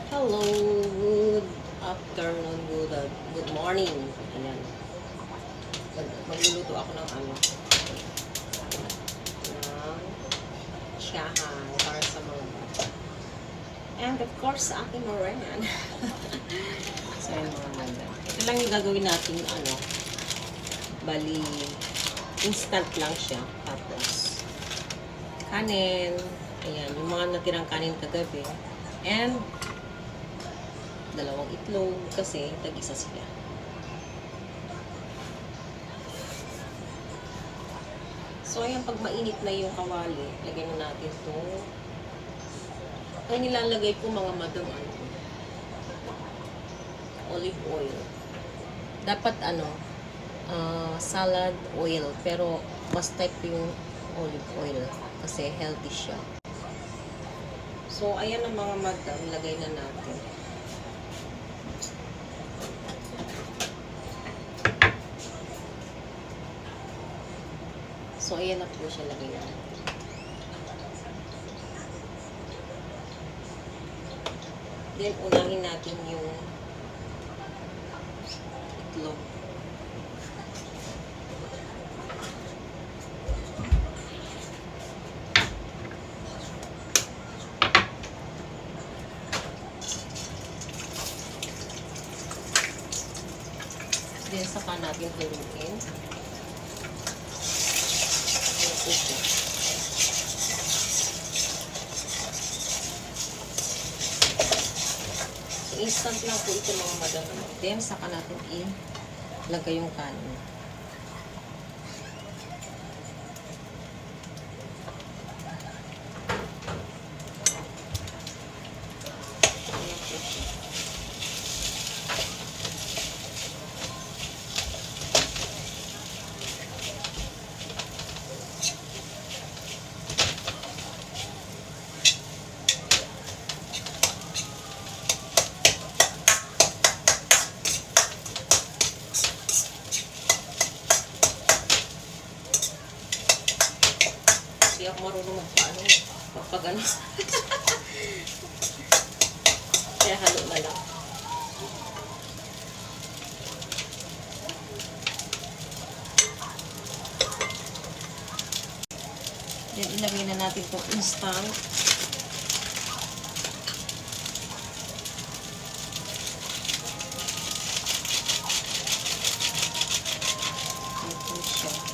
Hello, good afternoon, good morning. Ayan. Magluluto ako ng ng siyahan para sa mga bata. And of course, sa akin na rin yan. So, yun mga bata. Ito lang yung gagawin natin, bali, instant lang siya. Tapos, kanin. Ayan, yung mga natirang kanin kagabi. And, dalawang itlog kasi tag-isa sila. So, ayan, pag mainit na yung kawali, lagyan na natin itong ay nilalagay ko mga madam olive oil. Dapat salad oil, pero mas type yung olive oil kasi healthy siya. So, ayan ang mga madam, lagay na natin. So, ayan na po siya, lagay na. Then, unahin natin yung itlog. Then, saka natin haluin. So, instant lang po ito mga madam. Then, saka natin ilagay yung kanin. Ayan po siya. Hindi ako marunong magpagano. Kaya halo na lang. Then, ilagay na natin itong instant. Ito siya.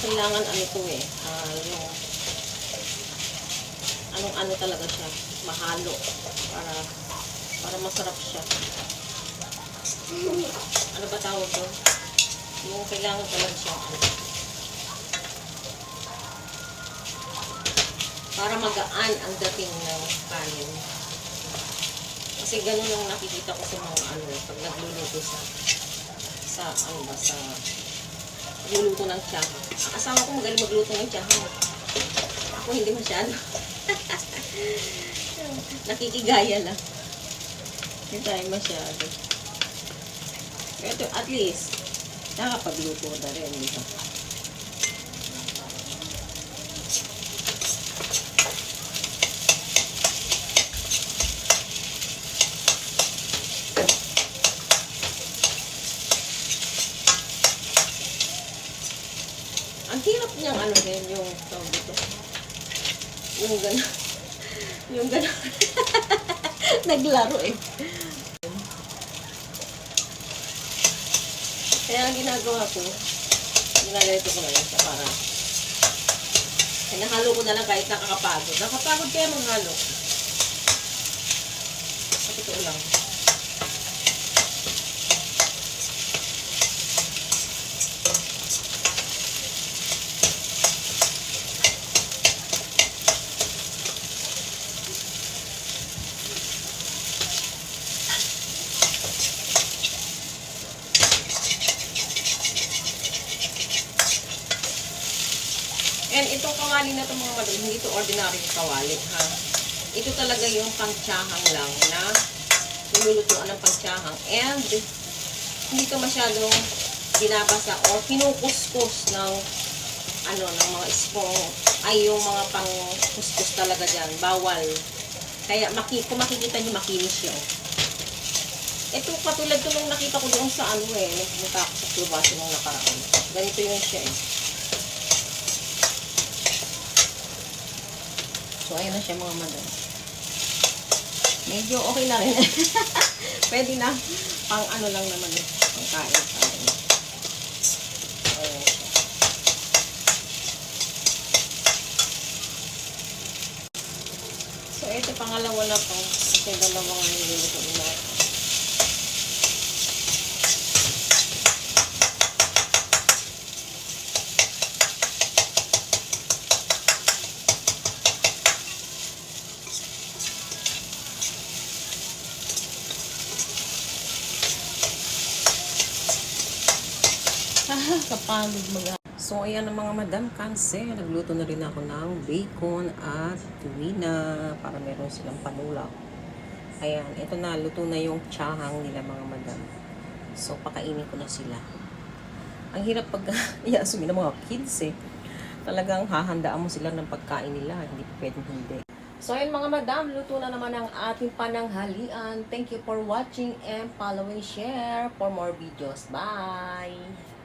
Kailangan yung anong talaga siya, mahalo para masarap siya. Ano ba tawag doon? Yung kailangan talaga siya para magaan ang dating ng kanin. Kasi ganun ang nakikita ko sa mga pag nagluluto sa luluto ng tiyahan. Ang asawa ko magaling magluto ng tiyahan. Ako hindi masyado. Nakikigaya lang. Hindi tayo masyado. Ito, at least, nakapagluto na rin, di ba? Ang hirap niyang din, yung tawag dito. Yung gano'n. Yung gano'n. Naglaro eh. Kaya ang ginagawa ko, ginagawa ko na lang siya para nahalo ko na lang kahit nakakapagod. Nakapagod kaya maghalo. Sa totoo lang. And itong kawali na itong mga madam, hindi ito ordinary kawali, ha? Ito talaga yung pangtsahang lang na nilulutuan ng pangtsahang. And hindi ito masyadong binabasa o kinukuskus ng ano, ng mga spoon, ay yung mga pang kuskus talaga dyan. Bawal. Kaya kung makikita nyo, makinis siya. Oh. Ito, katulad ko nung nakita ko doon sa ano eh, nagpunta ako sa Clubasa nung nakaraan. Ganito yung siya eh. So, ayan na siya mga madam. Medyo okay na rin. Pwede na. Pang ano lang naman eh. Pang kain-kain. Ayan siya. So, ito pangalawa na to. Ito dalawang niluluto natin. Kapagod mag- So, ayan ang mga madam, kanse. Nagluto na rin ako ng bacon at tuwina para meron silang panulak. Ayan, ito na. Luto na yung tsahang nila mga madam. So, pakainin ko na sila. Ang hirap pag iasumi ng mga kids eh. Talagang hahandaan mo sila ng pagkain nila. Hindi pwedeng hindi. So, ayan mga madam, luto na naman ang ating pananghalian. Thank you for watching and following, share for more videos. Bye!